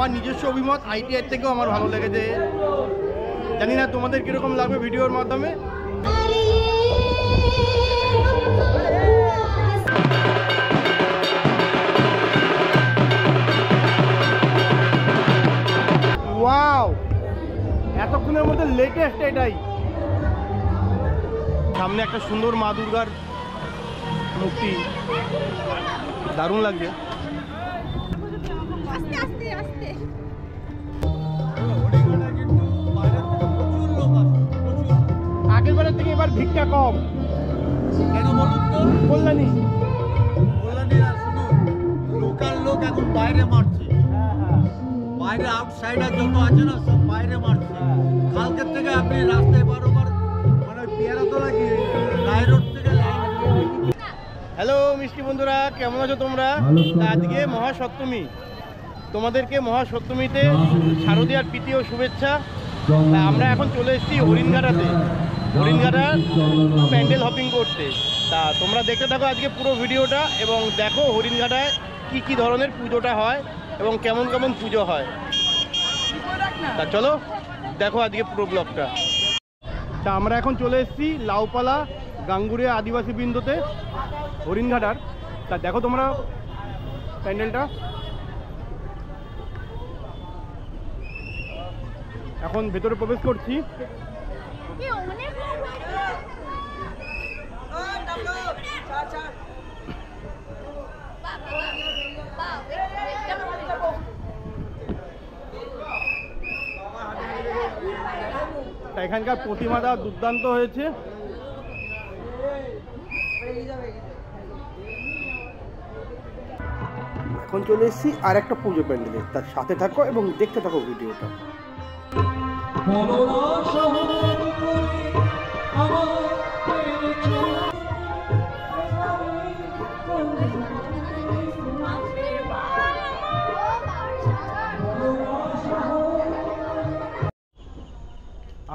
আমার নিজস্ব অভিমত ITI থেকেও আমার ভালো লেগেছে। জানি না তোমাদের কীরকম লাগবে ভিডিওর মাধ্যমে। ওয়াও, এতক্ষণের মধ্যে লেটেস্ট এটাই। সামনে একটা সুন্দর মা দুর্গার মূর্তি, দারুণ লাগছে। আগের বারের থেকে এবার ভিড়টা কম কেন বলুন তো? কল্যাণী আর শুনুন, লোকাল লোক এখন বাইরে মারছে, বাইরে আউটসাইডার যত আছে না সব বাইরে মারছে। কালকের থেকে আপনি রাস্তায় বারবার মানে পেয়ারাতলা কি রায় রোড থেকে হ্যালো মিষ্টি বন্ধুরা, কেমন আছো তোমরা? আজকে মহাসপ্তমী, তোমাদেরকে মহাসপ্তমীতে শারদীয়ার প্রীতি ও শুভেচ্ছা। আমরা এখন চলে এসেছি হরিণঘাটাতে, হরিণঘাটা প্যান্ডেল হপিং করতে। তা তোমরা দেখতে থাকো আজকে পুরো ভিডিওটা এবং দেখো হরিণঘাটায় কি কি ধরনের পুজোটা হয় এবং কেমন কেমন পুজো হয়। তা চলো দেখো আজকে পুরো ব্লগটা। তা আমরা এখন চলে এসেছি লাউপালা গাঙ্গুরিয়া আদিবাসী বৃন্দতে হরিণঘাটার। তা দেখো তোমরা প্যান্ডেলটা। এখন ভেতরে প্রবেশ করছি। এখানকার প্রতিমাটা দুর্দান্ত হয়েছে। এখন চলে এসেছি আর একটা পুজো প্যান্ডেলে, তার সাথে থাকো এবং দেখতে থাকো ভিডিওটা।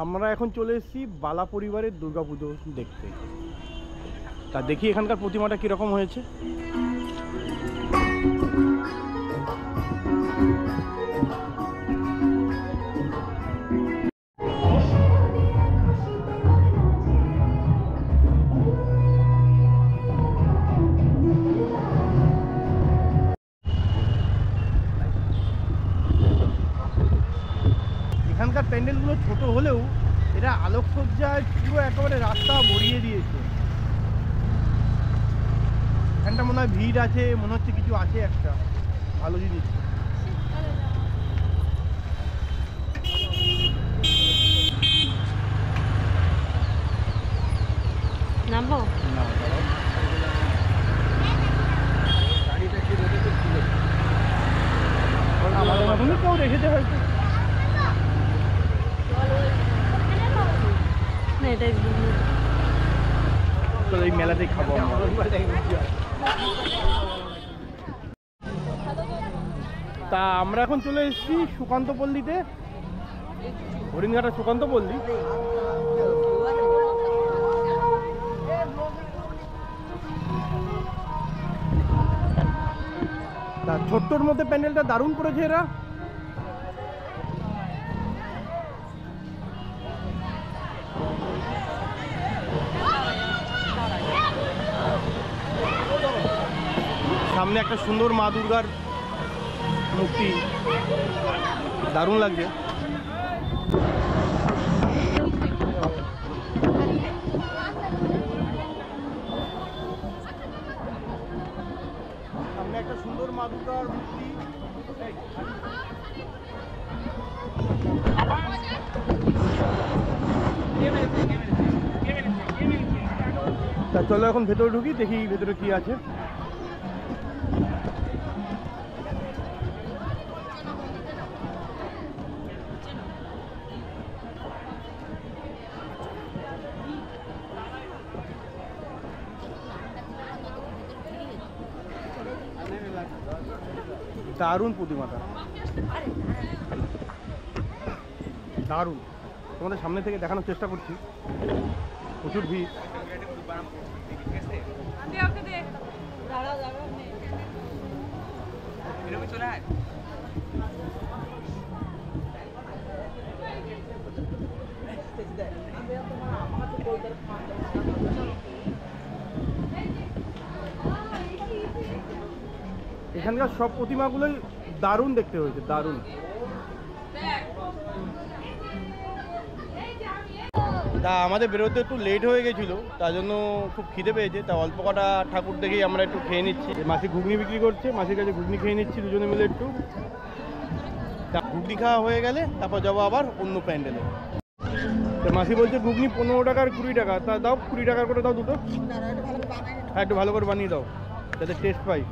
আমরা এখন চলে এসেছি বালা পরিবারের দুর্গাপুজো দেখতে। তা দেখি এখানকার প্রতিমাটা কীরকম হয়েছে। এখানকার প্যান্ডেলগুলো ছোট হলেও এরা আলোকসজ্জায় পুরো একেবারে রাস্তা ভরিয়ে দিয়েছে। এখানটা মনে হয় ভিড় আছে, মনে হচ্ছে কিছু আছে একটা ভালো জিনিস। নামবো না আমাদের মতনই কেউ রেখেছে হয়তো। এই মেলাতেই খাবো। তা আমরা এখন চলে এসেছি সুকান্ত পল্লীতে, হরিণঘাটা সুকান্ত পল্লী। তা ছোট্টর মধ্যে প্যান্ডেলটা দারুণ করেছে এরা। সামনে একটা সুন্দর মা দুর্গার মূর্তি, দারুণ লাগছে। সামনে একটা সুন্দর মা দুর্গার মূর্তি। তা চলো এখন ভেতরে ঢুকি, দেখি ভেতরে কি আছে। দারুণ প্রতিমাটা, দারুণ। তোমাদের সামনে থেকে দেখানোর চেষ্টা করছি। প্রচুর ভিড়। এখানকার সব প্রতিমাগুলোই দারুণ দেখতে হয়েছে, দারুণ। তা আমাদের বেরোতে একটু লেট হয়ে গেছিলো, তার জন্য খুব খিদে পেয়েছে। তা অল্প কটা ঠাকুর দেখেই আমরা একটু খেয়ে নিচ্ছি। মাসি ঘুগনি বিক্রি করছে, মাসির কাছে ঘুগনি খেয়ে নিচ্ছি দুজনে মিলে একটু। তা ঘুগনি খাওয়া হয়ে গেলে তারপর যাবো আবার অন্য প্যান্ডেলে। তো মাসি বলছে ঘুগনি 15 টাকা আর 20 টাকা। তা দাও 20 টাকার করে দাও দুটো। হ্যাঁ, একটু ভালো করে বানিয়ে দাও যাতে টেস্ট পাই।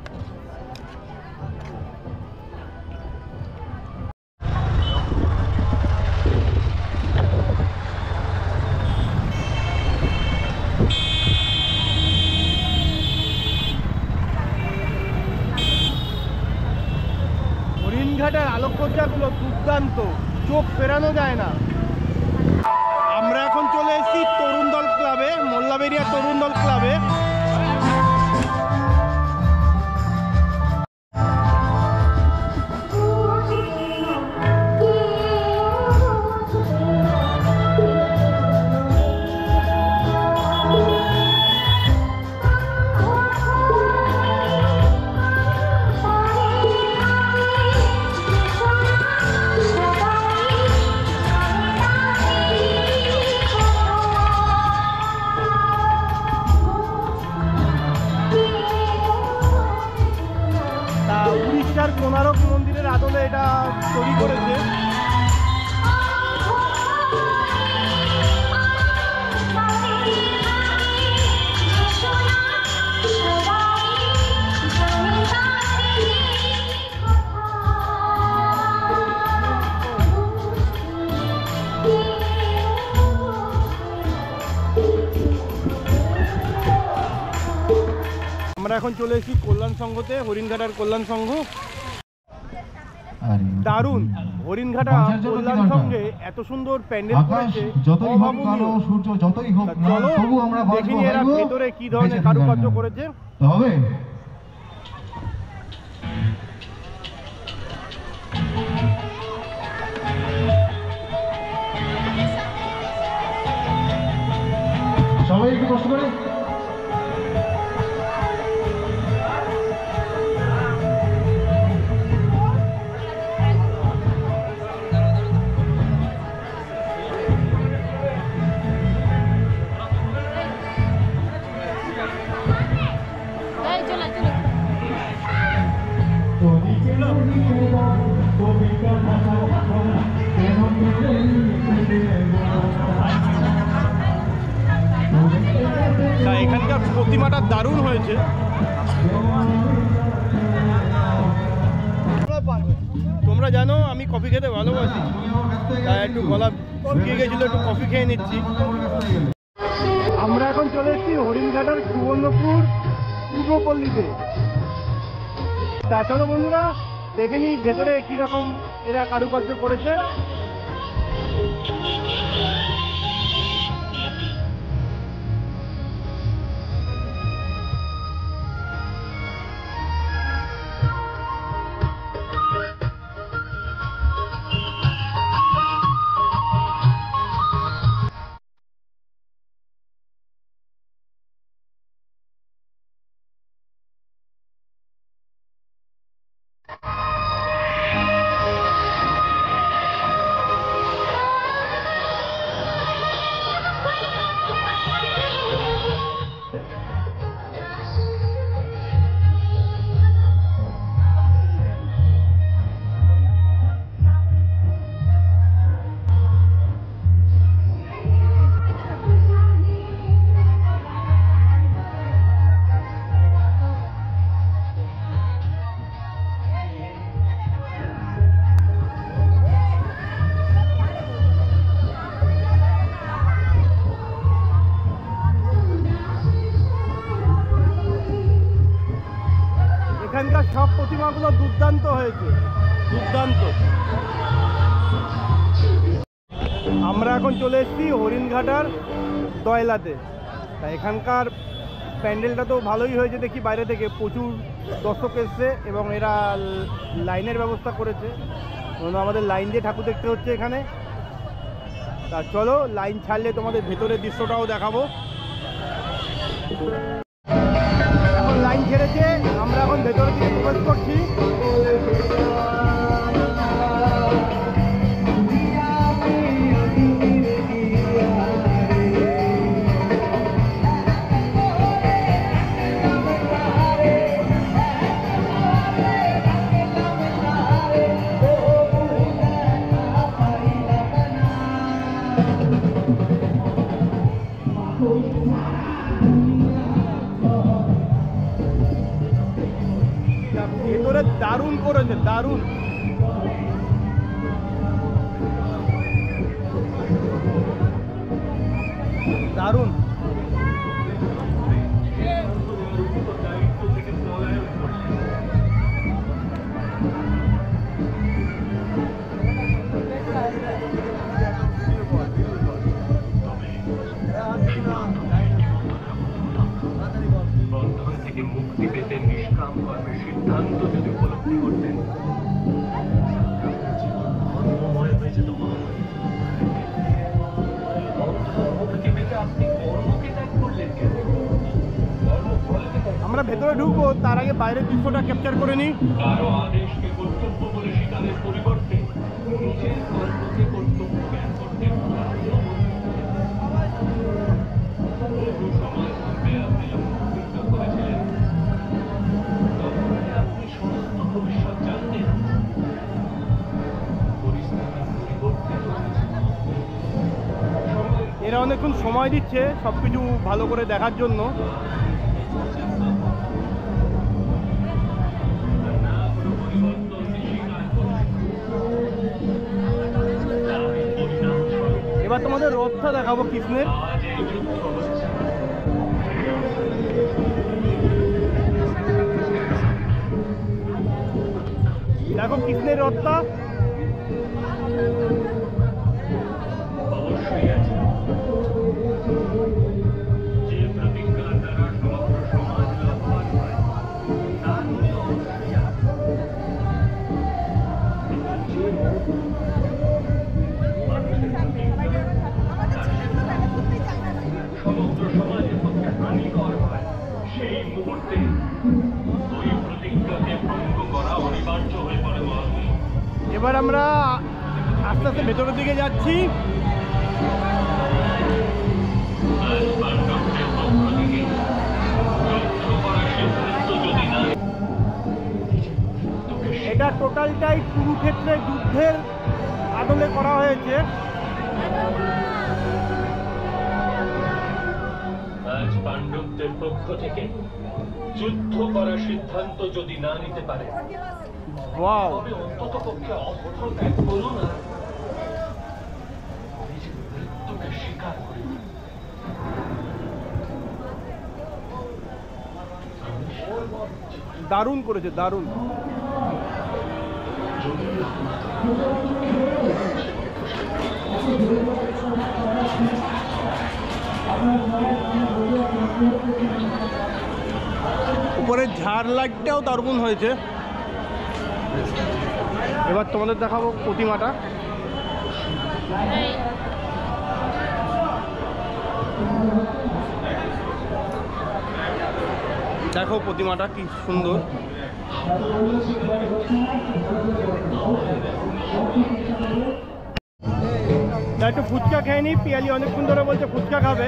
হরিণঘাটের আলোকসজ্জাগুলো দুর্দান্ত, চোখ ফেরানো যায় না। আমরা এখন চলে এসেছি তরুণ দল ক্লাবে, মোল্লাবেড়িয়া তরুণ দল ক্লাবে। উড়িষ্যার কোণারক মন্দিরের আদলে এটা তৈরি করেছে। আমরা এখন চলে এসেছি কল্যাণ সংঘতে, হরিণঘাটার কল্যাণ সংঘ। দারুণ, হরিণঘাটা কল্যাণ সংঘে এত সুন্দর প্যান্ডেল করেছে। চলো দেখিনি এরা ভেতরে কি ধরনের কারুকার্য করেছে। সবাই একটু কষ্ট করে এখানকার প্রতিমাটা দারুণ হয়েছে। তোমরা জানো আমি কফি খেতে ভালোবাসি, তাই একটু গলা শুকিয়ে গেছিল, একটু কফি খেয়ে নিচ্ছি। আমরা এখন চলে এসেছি হরিণঘাটার সুবর্ণপুর পূর্বপল্লীতে। তা চলো বন্ধুরা দেখে নিই ভেতরে কিরকম এরা কারুকার্য করেছে। এখানকার সব প্রতিমাগুলো দুর্দান্ত হয়েছে, দুর্দান্ত। আমরা এখন চলে এসেছি হরিণঘাটার দয়লাতে। তা এখানকার প্যান্ডেলটা তো ভালোই হয়েছে দেখি, বাইরে থেকে প্রচুর দর্শক এসছে এবং এরা লাইনের ব্যবস্থা করেছে। আমাদের লাইন দিয়ে ঠাকুর দেখতে হচ্ছে এখানে। তা চলো লাইন ছাড়লে তোমাদের ভেতরের দৃশ্যটাও দেখাবো। এখন লাইন ছেড়েছে, আমরা এখন এখন ভেতরের দিকে প্রবেশ করছি। ভেতরে দারুণ করেছে, দারুণ। দারুণ। মুক্তি পেতে নিষ্কাম কর্মের সিদ্ধান্ত যদি উপলব্ধি করতেন, ধর্মময় হয়ে যেত। মুক্তি পেতে আপনি কর্মকে ত্যাগ করলেন কেন? আমরা ভেতরে ঢুকবো, তার আগে বাইরের দৃশ্যটা ক্যাপচার করে নিই। কারো আদেশকে কর্তব্য বলে স্বীকারের পরিবর্তে নিজের কর্মকে কর্তব্য জ্ঞান করতেন। বহু সময় পূর্বে আপনি লক্ষ্য করেছিলেন, আপনি সমস্ত ভবিষ্যৎ জানতেন। পরিস্থিতি পরিবর্তিত হয়েছে। এরা অনেকক্ষণ সময় দিচ্ছে সবকিছু ভালো করে দেখার জন্য। এবার তোমাদের রথটা দেখাবো কৃষ্ণের। দেখো কৃষ্ণের রথটা। অবশ্যই আছে। যে প্রতিজ্ঞার দ্বারা সমগ্র সমাজ লাভবান হয়, তার মূল্য অবশ্যই আছে। সমগ্র সমাজের পক্ষে হানিকর হয়, সেই মুহূর্তে ওই প্রতিজ্ঞাকে ভঙ্গ করা অনিবার্য হয়ে পড়ে। মহাশয়, এবার আমরা আস্তে আস্তে ভেতরের দিকে যাচ্ছি। এটা টোটালটাই কুরুক্ষেত্রের যুদ্ধের আদলে করা হয়েছে। আজ পাণ্ডবদের পক্ষ থেকে যুদ্ধ করার সিদ্ধান্ত যদি না নিতে পারে, ওয়াও, তবে অন্তত পক্ষে অস্ত্র ত্যাগ করুন না, নিজের মৃত্যুকে স্বীকার করুন। দারুণ করেছে, দারুণ। উপরের ঝাড় লাইটটাও দারুণ হয়েছে। এবার তোমাদের দেখাবো প্রতিমাটা। দেখো প্রতিমাটা কি সুন্দর। একটু ফুচকা খেয়ে নি। পিয়ালি অনেকক্ষণ ধরে বলছে ফুচকা খাবে।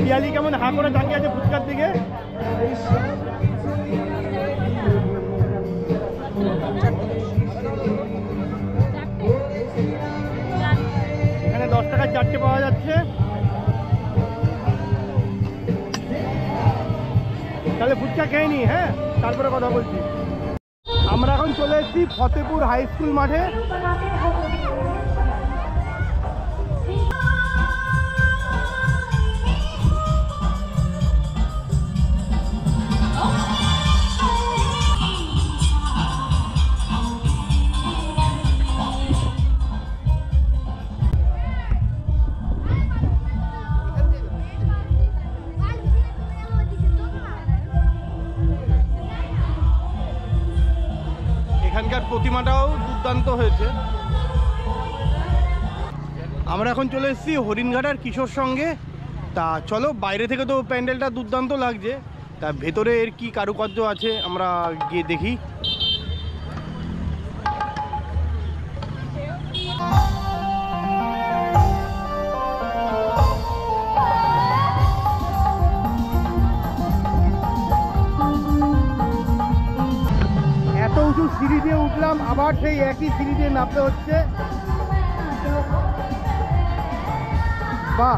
পিয়ালি কেমন হা করে তাকিয়ে আছে ফুচকার দিকে। এখানে 10 টাকার চারটে পাওয়া যাচ্ছে। তাহলে ফুচকা খেয়ে নি, হ্যাঁ, তারপরে কথা বলছি। আমরা এখন চলে এসেছি ফতেপুর হাই স্কুল মাঠে। এখানকার প্রতিমাটাও দুর্দান্ত হয়েছে। আমরা এখন চলে এসেছি হরিণঘাটার কিশোর সঙ্গে। তা চলো, বাইরে থেকে তো প্যান্ডেলটা দুর্দান্ত লাগছে, তা ভেতরে এর কি কারুকার্য আছে আমরা গিয়ে দেখি। এত উঁচু সিঁড়ি দিয়ে উঠলাম, আবার সেই একই সিঁড়ি দিয়ে নামতে হচ্ছে। বাহ,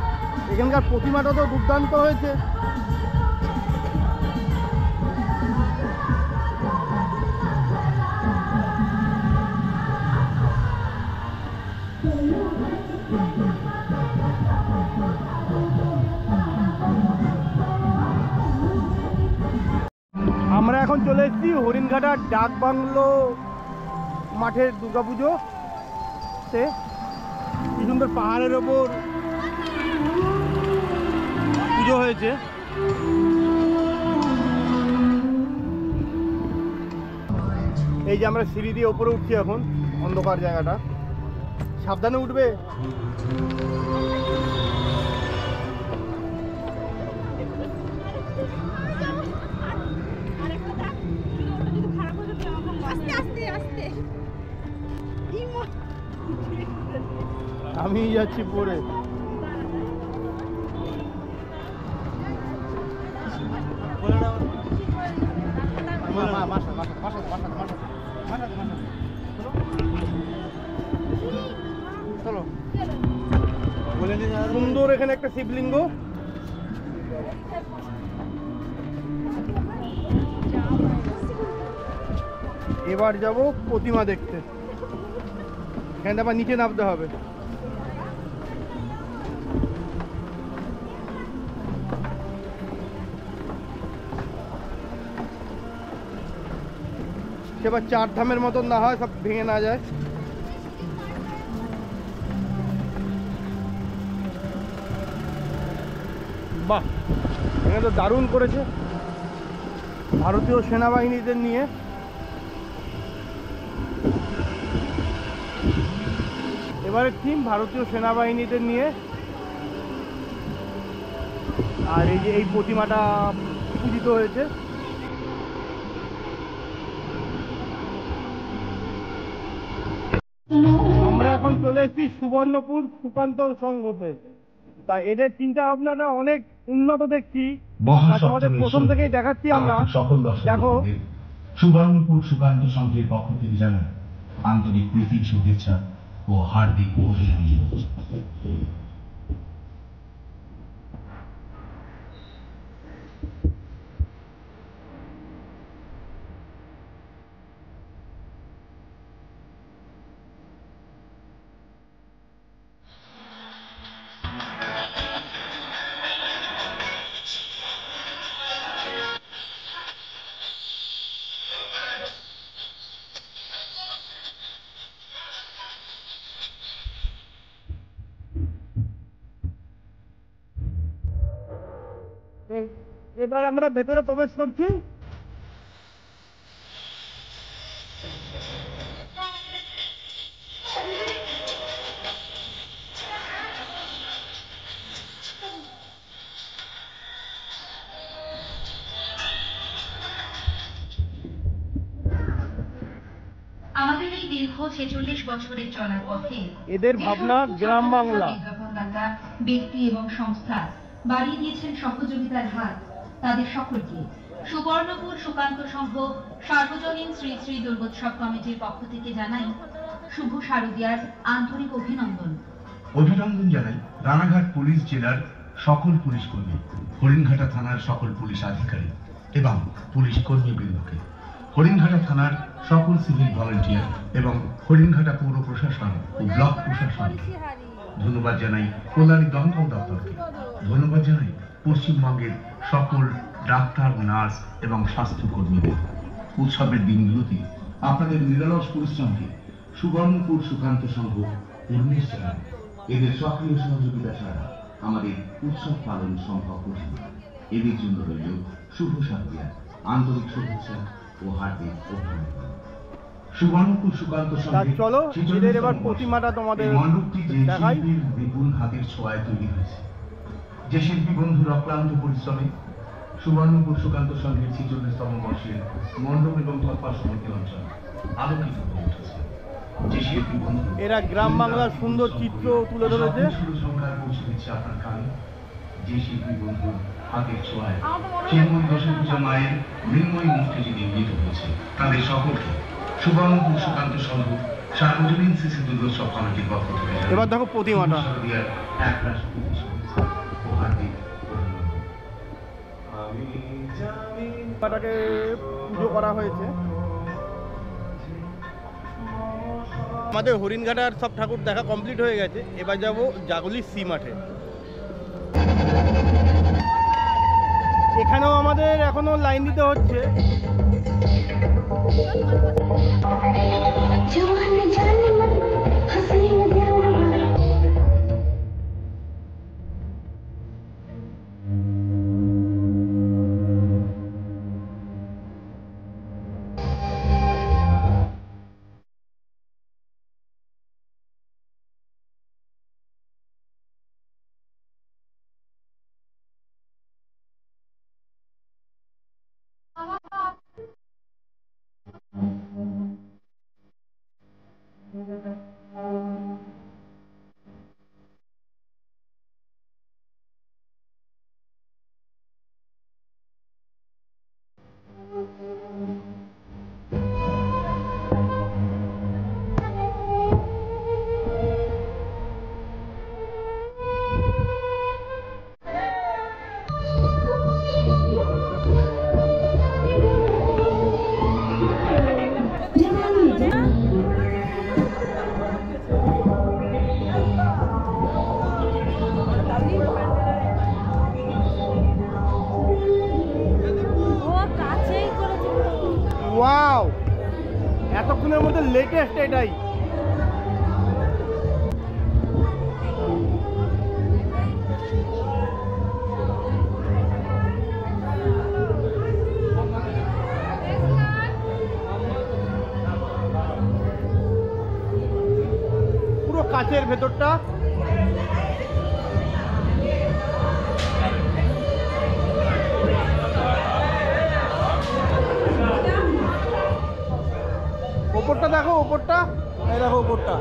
এখানকার প্রতিমাটা তো দুর্দান্ত হয়েছে। আমরা এখন চলে এসেছি হরিণঘাটার ডাক বাংলো মাঠের দুর্গাপুজো তে। কি সুন্দর পাহাড়ের ওপর পুজো হয়েছে। এই যে আমরা সিঁড়ি দিয়ে ওপরে উঠছি এখন, অন্ধকার জায়গাটা, সাবধানে উঠবে। আমি যাচ্ছি পরে। সুন্দর এখানে একটা শিবলিঙ্গ। এবার যাব প্রতিমা দেখতে। এখানে আবার নিচে নামতে হবে। সেবার 4 ধামের মতন না হয়, সব ভেঙে না যায়। বাহ, এখানে তো দারুণ করেছে ভারতীয় সেনাবাহিনীদের নিয়ে। এবারে থিম ভারতীয় সেনাবাহিনীদের নিয়ে। আর এই যে এই প্রতিমাটা পূজিত হয়েছে। আমরা এখন চলে এসেছি সুবর্ণপুর সুকান্ত সংঘতে। তা এদের চিন্তা ভাবনাটা অনেক উন্নত দেখছি। আমাদের প্রথম থেকেই দেখাচ্ছি আমরা। দেখো, সুবর্ণপুর সুকান্ত সংঘের পক্ষ থেকে জানাই আন্তরিক প্রীতি, শুভেচ্ছা ও হার্দিক অভিনন্দন। এবার আমরা ভেতরে প্রবেশ করছি। আমাদের এই দীর্ঘ 46 বছরের চলার পথে এদের ভাবনা গ্রাম বাংলা। ব্যক্তি এবং সংস্থা বাড়িয়ে দিয়েছেন সহযোগিতার হাত। তাদের সকলকে সুবর্ণপুর সুকান্ত সংঘ সার্বজনীন শ্রী শ্রী দুর্গোৎসব কমিটির পক্ষ থেকে জানাই শুভ শারদীয়ার আন্তরিক অভিনন্দন। অভিনন্দন জানাই রানাঘাট পুলিশ জেলার সকল পুলিশ কর্মী, হরিণঘাটা থানার সকল পুলিশ আধিকারিক এবং পুলিশ কর্মীবৃন্দকে, হরিণঘাটা থানার সকল সিভিল ভলেন্টিয়ার এবং হরিণঘাটা পৌর প্রশাসন ও ব্লক প্রশাসনকে ধন্যবাদ জানাই। কল্যাণী দমকল দপ্তরকে ধন্যবাদ জানাই। পশ্চিমবঙ্গের সকল ডাক্তার, নার্স এবং স্বাস্থ্যকর্মীদের উৎসবের দিনগুলোতে আপনাদের নিরলস পরিশ্রমকে সুবর্ণপুর সুকান্ত সংঘ উন্মেষ জানায়। এদের সক্রিয় সহযোগিতা ছাড়া আমাদের উৎসব পালন সম্ভব হতো না। এদের জন্য রইল শুভ শারদীয়ার আন্তরিক শুভেচ্ছা ও হার্দিক অভিনন্দন। সুবর্ণপুর সুকান্ত সংঘ চলো এদের এবার প্রতিমাটা তোমাদের মণ্ডপটি যে দেখাই। শিল্পীর বিপুল হাতের ছোঁয়ায় তৈরি হয়েছে, যে শিল্পী বন্ধুর অক্লান্ত পরিশ্রমে সুবর্ণপুর সুকান্ত সংঘের 46তম বর্ষের মণ্ডপ এবং তৎপার্শ্ববর্তী অঞ্চল আলোকিত হয়ে উঠেছে। যে শিল্পী বন্ধু এরা গ্রাম বাংলার সুন্দর চিত্র তুলে ধরেছে। সংখ্যায় পৌঁছে দিচ্ছে আপনার কানে। যে শিল্পী বন্ধু হাতের ছোঁয়ায় চিন্ময় দশভূজা মায়ের মৃন্ময়ী মুখে যিনি নির্মিত হয়েছে, তাদের সকলকে সুবর্ণপুর সুকান্ত সংঘ সার্বজনীন শ্রী দুর্গোৎসব কমিটির পক্ষ থেকে এবার দেখো প্রতিমাটা পুজো করা হয়েছে। আমাদের হরিণঘাটার সব ঠাকুর দেখা কমপ্লিট হয়ে গেছে। এবার যাব জাগলি সি মাঠে। এখানেও আমাদের এখনো লাইন দিতে হচ্ছে। ওয়াও, এতক্ষণের মধ্যে লেটেস্ট এটাই। পুরো কাচের ভেতরটা। ওপরটা দেখো, ওপরটা এই দেখো, ওপরটা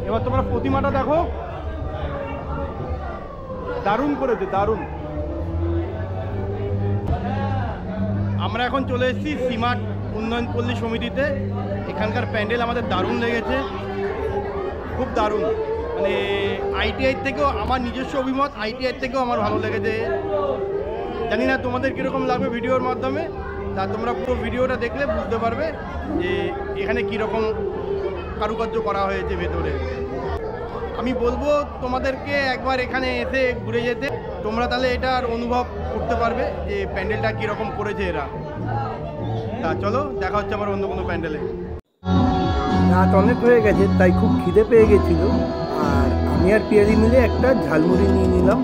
এবার তোমরা প্রতিমাটা দেখো, দারুণ করেছে, দারুণ। আমরা এখন চলে এসেছি সীমাট উন্নয়ন পল্লী সমিতিতে। এখানকার প্যান্ডেল আমাদের দারুণ লেগেছে, খুব দারুণ। মানে আইটিআই থেকেও আমার নিজস্ব অভিমত, আইটিআই থেকেও আমার ভালো লেগেছে। জানি না তোমাদের কীরকম লাগবে ভিডিওর মাধ্যমে, তা তোমরা পুরো ভিডিওটা দেখলে বুঝতে পারবে যে এখানে কীরকম কারুকার্য করা হয়েছে ভেতরে। আমি বলবো তোমাদেরকে একবার এখানে এসে ঘুরে যেতে, তোমরা তাহলে এটার অনুভব করতে পারবে যে প্যান্ডেলটা কীরকম করেছে এরা। তা চলো, দেখা হচ্ছে আবার অন্য কোনো প্যান্ডেলে। রাত অনেক হয়ে গেছে, তাই খুব খিদে পেয়ে গেছিল, আর আমি আর পিয়ালি মিলে একটা ঝালমুড়ি নিয়ে নিলাম।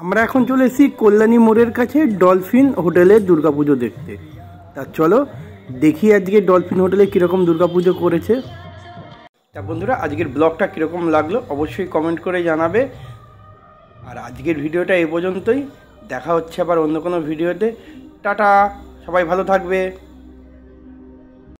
আমরা এখন চলে এসেছি কল্যাণী মোড়ের কাছে ডলফিন হোটেলের দুর্গাপুজো দেখতে। তা চলো দেখি আজকে ডলফিন হোটেলে কীরকম দুর্গাপুজো করেছে। তা বন্ধুরা, আজকের ব্লগটা কীরকম লাগলো অবশ্যই কমেন্ট করে জানাবে। আর আজকের ভিডিওটা এ পর্যন্তই, দেখা হচ্ছে আবার অন্য কোনো ভিডিওতে। টাটা, সবাই ভালো থাকবে।